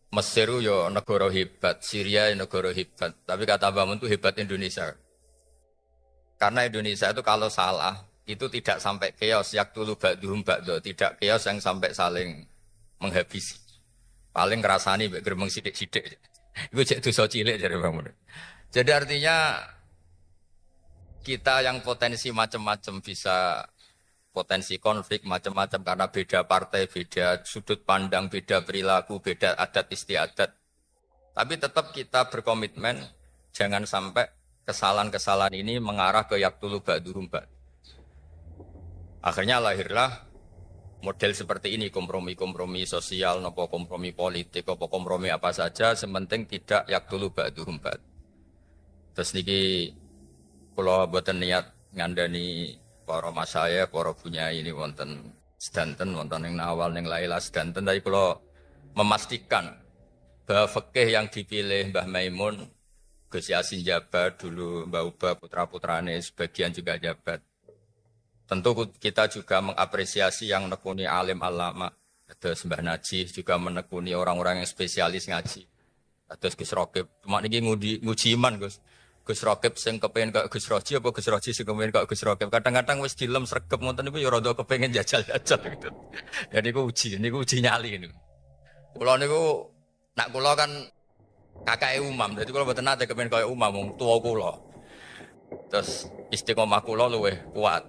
Mesir yo negara hebat, Syria negara hebat, tapi kata Mbah Mun itu hebat Indonesia. Karena Indonesia itu kalau salah itu tidak sampai chaos yaktulu ba'duhum ba'du, tidak chaos yang sampai saling menghabisi. Paling ngrasani mek gremeng sithik-sithik. Iku cek dosa cilik jare Bang Mun. Jadi artinya kita yang potensi macam-macam bisa potensi konflik macam-macam karena beda partai, beda sudut pandang, beda perilaku, beda adat istiadat. Tapi tetap kita berkomitmen jangan sampai kesalahan-kesalahan ini mengarah ke yaktulu ba'duhum ba'du. Akhirnya lahirlah model seperti ini, kompromi-kompromi sosial, nopo kompromi politik, nopo kompromi apa saja, sementing tidak yaktulu ba'duhum ba'du. Terus niki kalau buatan niat ngandani para masaya, para punya ini wonten sedanten, wonten yang awal, yang laila sedanten. Tapi kalau memastikan bahwa fikih yang dipilih Mbah Maimun, Gus Yassin jabat dulu, Mbah Uba putra-putrane sebagian juga jabat. Tentu kita juga mengapresiasi yang menekuni alim alama. Terus Mbah Najih juga menekuni orang-orang yang spesialis ngaji. Terus Gus Rokib, cuma ini nguji iman Gus. Gus Rokib sing kepengen kok Gus Roji apa Gus Roji sing kepengen kok Gus Rokib. Kadang-kadang wis dilem sregep ngoten niku ya rada kepengen jajal-jajal gitu. Ya niku uji nyali niku. Kula niku nak kula kan kakake Umam, dadi kula mboten nate kepengen kaya Umam wong tuwa kula. Terus istiqomah kula luwih kuat.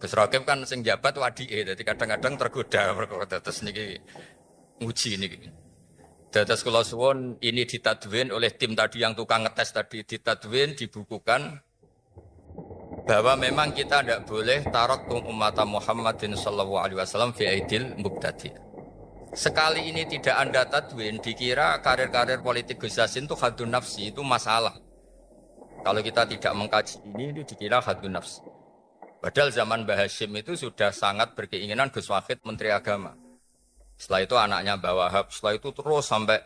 Gus Rokib kan sing jabat wadike, dadi kadang-kadang tergoda perkara terus niki nguji niki. Dados kula suwun ini ditadwin oleh tim tadi yang tukang ngetes tadi, ditadwin, dibukukan bahwa memang kita tidak boleh taraktum ummata Muhammadin sallallahu alaihi wasallam fi aidil mubtadi. Sekali ini tidak Anda tadwin, dikira karir-karir politik Gus Yassin itu hadun nafsi, itu masalah. Kalau kita tidak mengkaji ini dikira hadun nafsi. Padahal zaman Mbah Hashim itu sudah sangat berkeinginan Gus Wahid Menteri Agama. Setelah itu anaknya Mbah Wahab, setelah itu terus sampai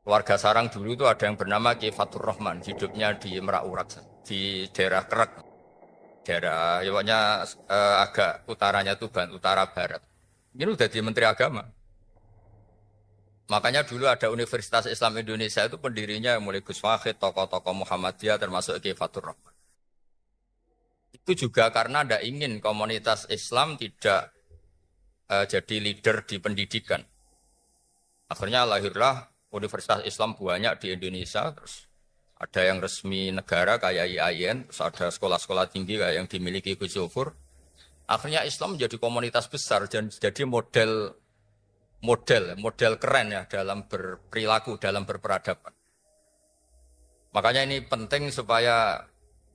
keluarga Sarang dulu itu ada yang bernama Ki Fatur Rahman, hidupnya di Merak Urak, di daerah Kerek, daerah pokoknya agak utaranya Tuban, utara barat. Ini udah di Menteri Agama. Makanya dulu ada Universitas Islam Indonesia itu pendirinya mulai Gus Wahid, tokoh-tokoh Muhammadiyah termasuk Ki Fatur Rahman. Itu juga karena tidak ingin komunitas Islam tidak jadi leader di pendidikan. Akhirnya lahirlah Universitas Islam banyak di Indonesia. Terus ada yang resmi negara kayak IAIN, terus ada sekolah-sekolah tinggi kayak yang dimiliki Gus Zofur. Akhirnya Islam menjadi komunitas besar dan jadi model keren ya dalam berperilaku, dalam berperadaban. Makanya ini penting supaya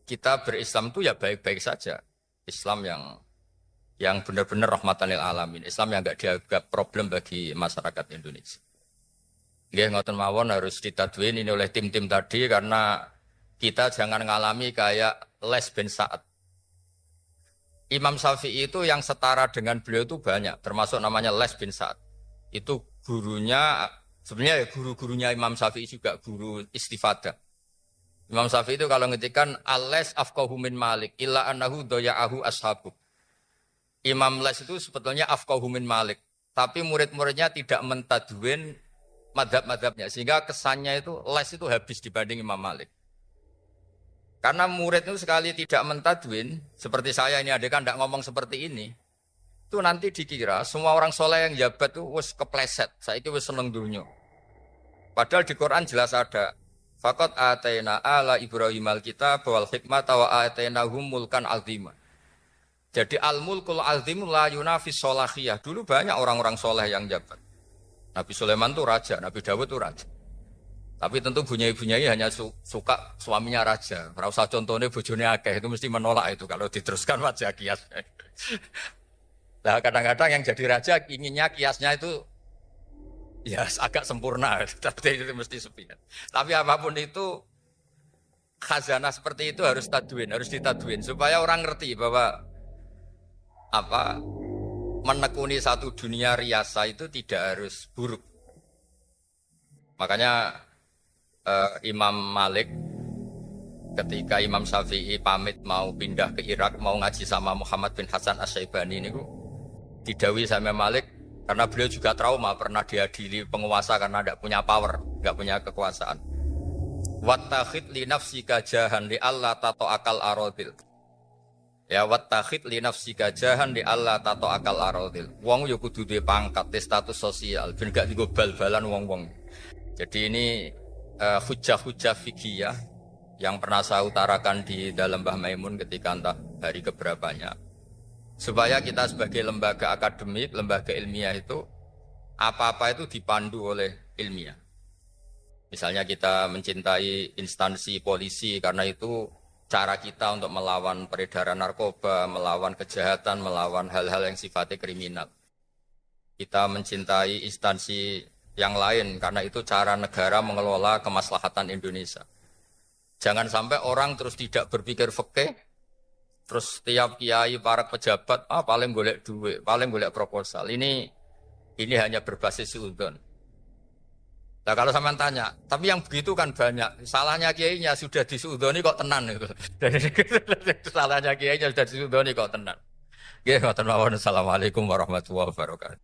kita berislam itu ya baik-baik saja. Islam yang benar-benar rahmatan lil alamin. Islam yang enggak dianggap problem bagi masyarakat Indonesia. Nggih ngoten mawon harus ditadwin ini oleh tim-tim tadi karena kita jangan ngalami kayak Les bin Sa'ad. Imam Syafi'i itu yang setara dengan beliau itu banyak, termasuk namanya Les bin Sa'ad. Itu gurunya, sebenarnya guru-gurunya Imam Syafi'i juga guru istifadah. Imam Syafi'i itu kalau ngetikan al-les afqahu min Malik illa annahu daya'ahu ashabu. Imam Les itu sebetulnya afqahu min Malik, tapi murid-muridnya tidak mentadwin madhab-madhabnya, sehingga kesannya itu Les itu habis dibanding Imam Malik. Karena murid itu sekali tidak mentadwin, seperti saya ini adekan tidak ngomong seperti ini, itu nanti dikira semua orang soleh yang jabat itu wis kepleset, saiki wis seneng dunya. Padahal di Quran jelas ada faqad ataina ala Ibrahim al-kitab wal hikmata wa atainahum mulkan azima. Jadi al-mulkul azim la yunafis solahiyah. Dulu banyak orang-orang soleh yang jabat. Nabi Sulaiman itu raja, Nabi Dawud itu raja. Tapi tentu bunyai-bunyai hanya suka suaminya raja. Ora usah contohnya bojone akeh, itu mesti menolak itu kalau diteruskan wajah kias. Nah kadang-kadang yang jadi raja inginnya kiasnya itu ya agak sempurna, tapi itu mesti sepian. Tapi apapun itu khazanah seperti itu harus ditadwin supaya orang ngerti bahwa menekuni satu dunia riasa itu tidak harus buruk. Makanya Imam Malik ketika Imam Syafi'i pamit mau pindah ke Irak, mau ngaji sama Muhammad bin Hasan Asy-Syaibani ini didhawuhi sama Malik karena beliau juga trauma pernah diadili penguasa karena tidak punya power, tidak punya kekuasaan. Wattakhid li nafsika jahan li alla tato'akal aradil. Ya wattakhid li nafsika jahan li alla tato'akal aradil. Wong yo kudu duwe pangkat, status sosial, ben gak dienggo bal-balan wong-wong. Jadi ini hujah-hujah fikih yang pernah saya utarakan di dalam Mbah Maimun ketika entah hari keberapanya. Supaya kita sebagai lembaga akademik, lembaga ilmiah itu apa-apa itu dipandu oleh ilmiah. Misalnya kita mencintai instansi polisi karena itu cara kita untuk melawan peredaran narkoba, melawan kejahatan, melawan hal-hal yang sifatnya kriminal. Kita mencintai instansi yang lain karena itu cara negara mengelola kemaslahatan Indonesia. Jangan sampai orang terus tidak berpikir fikih, terus tiap kiai, para pejabat, paling golek duit, paling golek proposal. Ini hanya berbasis suudzon. Nah kalau sampean tanya, tapi yang begitu kan banyak. Salahnya kiainya sudah disuudzoni kok tenan itu. Salahnya kiainya sudah disuudzoni kok tenan. Nggih, ngoten mawon. Assalamualaikum warahmatullahi wabarakatuh.